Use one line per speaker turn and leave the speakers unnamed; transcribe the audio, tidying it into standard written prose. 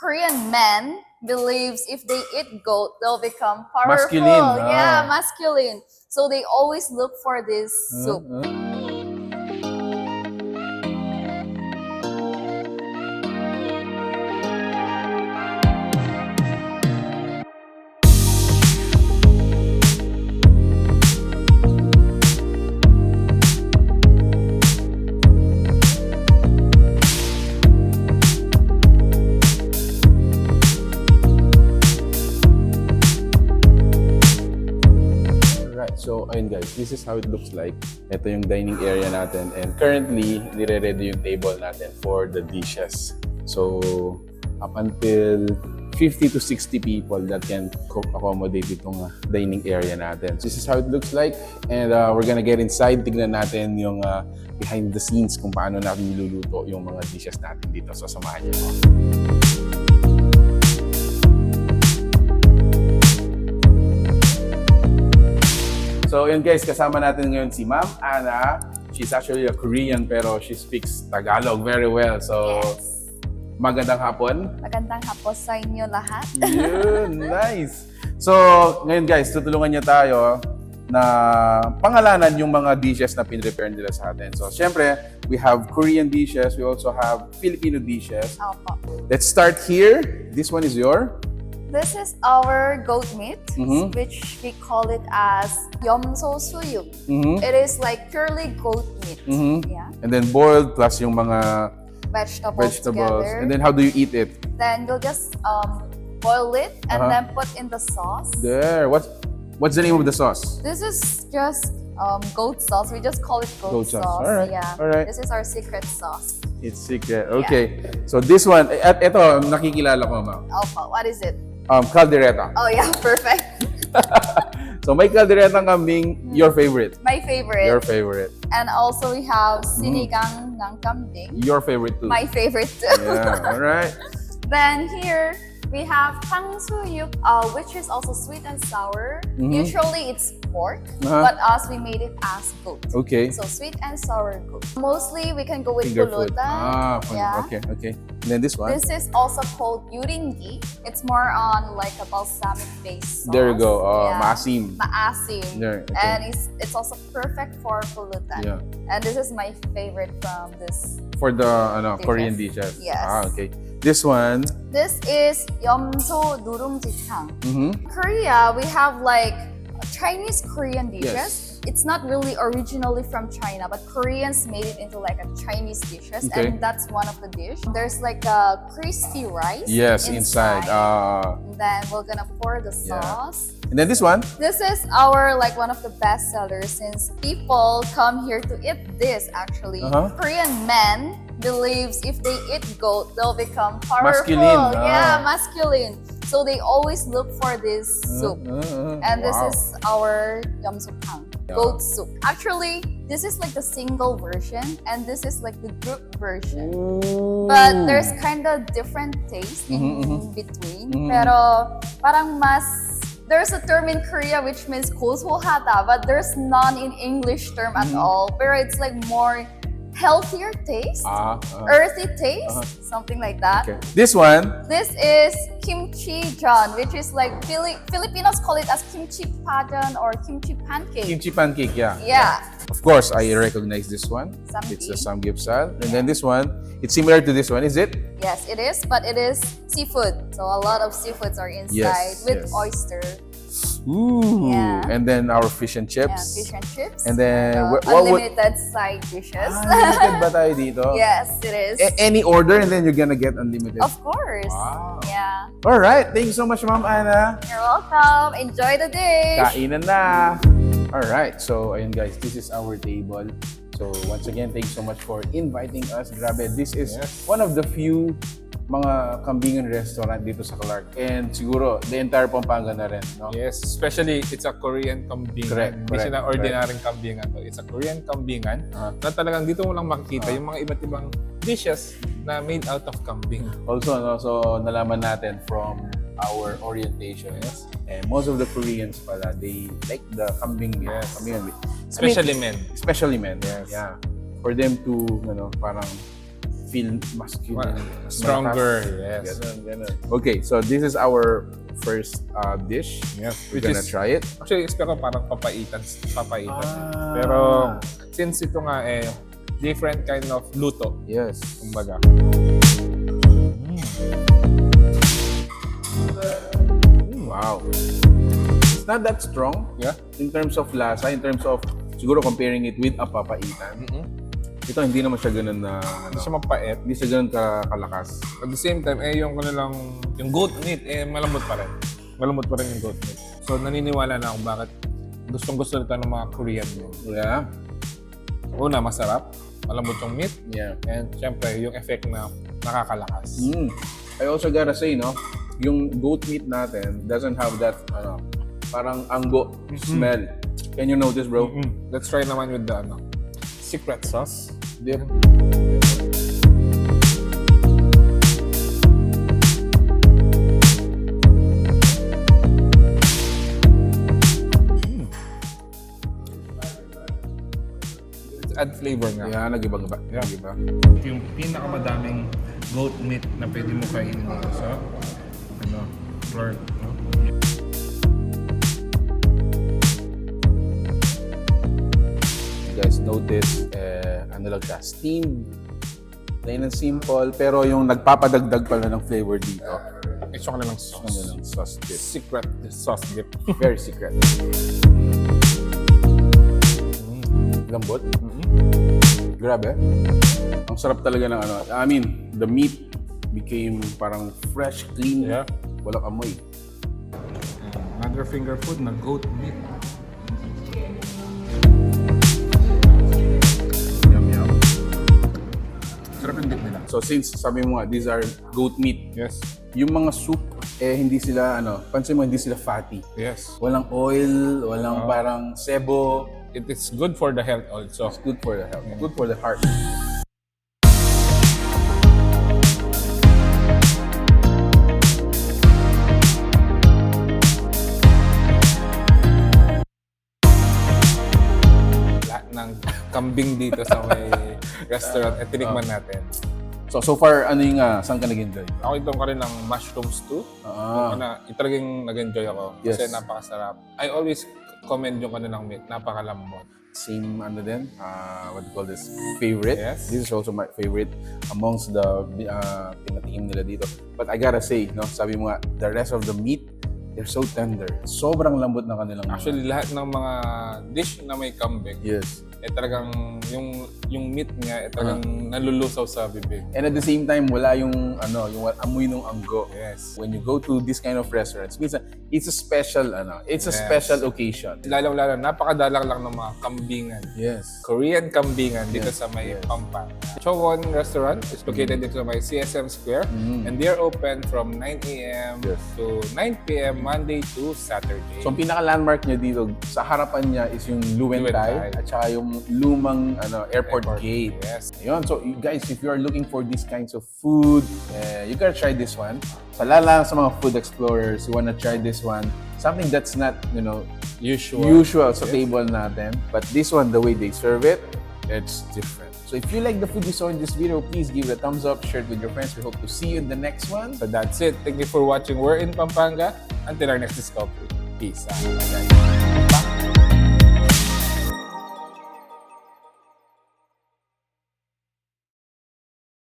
Korean men believes if they eat goat, they'll become powerful.
Masculine.
Yeah, masculine. So they always look for this soup.
So, ayun guys, this is how it looks like. Ito yung dining area natin. And currently, nire-ready yung table natin for the dishes. So, up until 50 to 60 people that can accommodate itong dining area natin. So, this is how it looks like. And we're gonna get inside. Tignan natin yung behind the scenes kung paano natin niluluto yung mga dishes natin dito. So, samahan niyo. So yun guys, kasama natin ngayon si Ma'am Ana. She's actually a Korean pero she speaks Tagalog very well. So magandang hapon.
Magandang hapon sa inyo lahat.
Yun, nice. So ngayon guys, tutulungan niya tayo na pangalanan yung mga dishes na pinrepare nila sa atin. So syempre, we have Korean dishes, we also have Filipino dishes.
Opo.
Let's start here. This one is your?
This is our goat meat, which we call it as yomso suyuk. It is like purely goat meat. Yeah.
And then boiled plus yung mga
vegetables together.
And then how do you eat it?
Then you'll just boil it and then put in the sauce.
There. What's the name of the sauce?
This is just goat sauce. We just call it goat sauce.
All right.
Yeah.
All right.
This is our secret sauce.
It's secret. Okay. Yeah. So this one, at ito, nakikilala ko, ma'am.
Opo. What is it?
Kalderetang.
Oh yeah, perfect.
So may Kalderetang Kambing, your favorite.
My favorite.
Your favorite.
And also we have Sinigang Kambing.
Your favorite too.
My favorite too.
Yeah, all right.
Then here we have tangsuyuk, which is also sweet and sour. Usually it's pork, but us we made it as goat.
Okay.
So sweet and sour goat. Mostly we can go with
Finger food.
pulutan. Yeah.
Okay. And then this one?
This is also called yuringi. It's more on like a balsamic based sauce.
There you go. Maasim.
Maasim.
There. Okay.
And it's also perfect for pulutan.
Yeah.
And this is my favorite from this.
For the
dishes.
Korean dishes.
Yes.
Okay. This one?
This is yomso durumjitang. Korea, we have like Chinese Korean dishes.
Yes.
It's not really originally from China, but Koreans made it into like a Chinese dishes, and that's one of the dish. There's like a crispy rice.
Yes, inside.
And then we're gonna pour the sauce.
And then this one?
This is our like one of the best sellers since people come here to eat this actually. Korean men believes if they eat goat, they'll become powerful.
Masculine.
Yeah, masculine. So they always look for this soup. And this is our yomsukang, goat soup. Actually, this is like the single version and this is like the group version. But there's kind of different taste in between. Pero parang there's a term in Korea which means 고소하다, but there's none in English term at all. Pero it's like more healthier taste, earthy taste, something like that.
Okay. This one?
This is kimchi jan, which is like Filipinos call it as kimchi pajan or kimchi pancake.
Kimchi pancake, yeah.
Yeah.
Of course, I recognize this one.
Samgyeopsal.
It's a samgyeopsal. And then this one, it's similar to this one, is it?
Yes, it is, but it is seafood. So a lot of seafoods are inside with oyster.
Ooh.
Yeah.
And then our fish and chips.
Yeah, fish and chips.
And then
unlimited side dishes.
Unlimited ba tayo dito?
Yes, it is.
Any order and then you're gonna get unlimited.
Of course.
Wow.
Yeah.
All right. Thank you so much, Ma'am Ana.
You're welcome. Enjoy the dish.
Kainan na. All right. So, ayun guys, this is our table. So, once again, thanks so much for inviting us. Grabe, this is one of the few mga kambingan restaurant dito sa Clark. And siguro, the entire Pampanga na rin, no?
Yes, especially it's a Korean kambing.
Correct.
Hindi siya na ordinaryong kambingan to. It's a Korean kambingan na talagang dito mo lang makikita yung mga iba't ibang dishes na made out of kambing.
Also, no, so nalaman natin from our orientation, and most of the Koreans pala, they like the kambing meat. Kambingan meat.
Especially men.
Especially men, yeah. For them to, parang feel masculine.
Stronger,
malakas.
yes.
Ganun. Okay, so this is our first dish.
Yes,
We're
which
gonna
is,
try it.
actually, expect ko parang papaitan.
Ah.
Pero, since ito nga different kind of luto,
Yes.
kumbaga.
Wow. It's not that strong.
Yeah.
In terms of lasa, in terms of siguro comparing it with a papaitan. Ito hindi naman siya ganun na
Hindi siya mapait.
hindi siya ganun kalakas.
At the same time, yung kanilang, yung goat meat, malambot pa rin. Malambot pa rin yung goat meat. So, naniniwala na ako bakit gustong-gusto nito ng mga Korean meal.
Yeah.
Una, masarap. Malambot yung meat.
Yeah.
And syempre, yung effect na nakakalakas.
I also gotta say, no, yung goat meat natin doesn't have that, parang anggo smell. Can you notice, bro?
Let's try naman with the secret sauce.
Dip.
Let's add flavor nga.
Yeah, nag-iba-iba.
Yeah.
Nag-iba.
Yung pinakamadaming goat meat na pwede mo kainin dito sa floor.
You guys notice, ano lang siya, steamed. Plain and simple, pero yung nagpapadagdag pala ng flavor dito.
Ito ka na ng sauce.
Ano lang, sauce dip.
Secret sauce dip.
Very secret. Lambot. Grabe. Ang sarap talaga ng I mean, the meat became parang fresh, clean.
Yeah.
Walang amoy.
Another finger food na goat meat.
Yum, yum.
Sarap yung dip nila.
So since sabi mo nga, these are goat meat,
Yes.
yung mga soup, hindi sila, pansin mo, hindi sila fatty.
Yes.
Walang oil, walang parang sebo.
It is good for the health also.
It's good for the health, good for the heart.
Lahat ng kambing dito sa may restaurant at tinikman natin.
So far, ano yung, saan ka nag-enjoy?
Ako itong ka rin ng mushroom stew. Talagang nag-enjoy ako.
Yes.
Kasi napakasarap. I always commend yung kanilang meat. Napakalambot.
Same din, what do you call this, favorite.
Yes.
This is also my favorite amongst the pinatikim nila dito. But I gotta say, sabi mo nga, the rest of the meat, they're so tender. Sobrang lambot na kanilang
Actually, lahat ng mga dish na may kambing,
yes.
talagang yung meat niya, talagang nalulusaw sa bibig.
And at the same time, wala yung amoy ng anggo.
Yes.
When you go to this kind of restaurants, minsan, it's a special, it's a
Yes.
special occasion.
Lalong-lalo, napakadalang lang ng mga kambingan.
Yes.
Korean kambingan dito
Yes,
sa may
yes.
Pampanga. Chowon Restaurant is located dito sa may CSM Square and they're open from 9 a.m.
Yes.
to 9 p.m. Monday to Saturday.
So, ang pinaka-landmark niya dito, sa harapan niya is yung Luenthai
Luenthai.
at saka yung lumang airport gate.
Yes.
Ayun. So, you guys, if you are looking for these kinds of food, you gotta try this one. Sa sa mga food explorers, you wanna try this one. Something that's not, usual sa table natin. But this one, the way they serve it, it's different. So if you like the food you saw in this video, please give it a thumbs up, share it with your friends. We hope to see you in the next one.
So that's it. Thank you for watching. We're in Pampanga. Until our next discovery. Peace out. Bye, guys.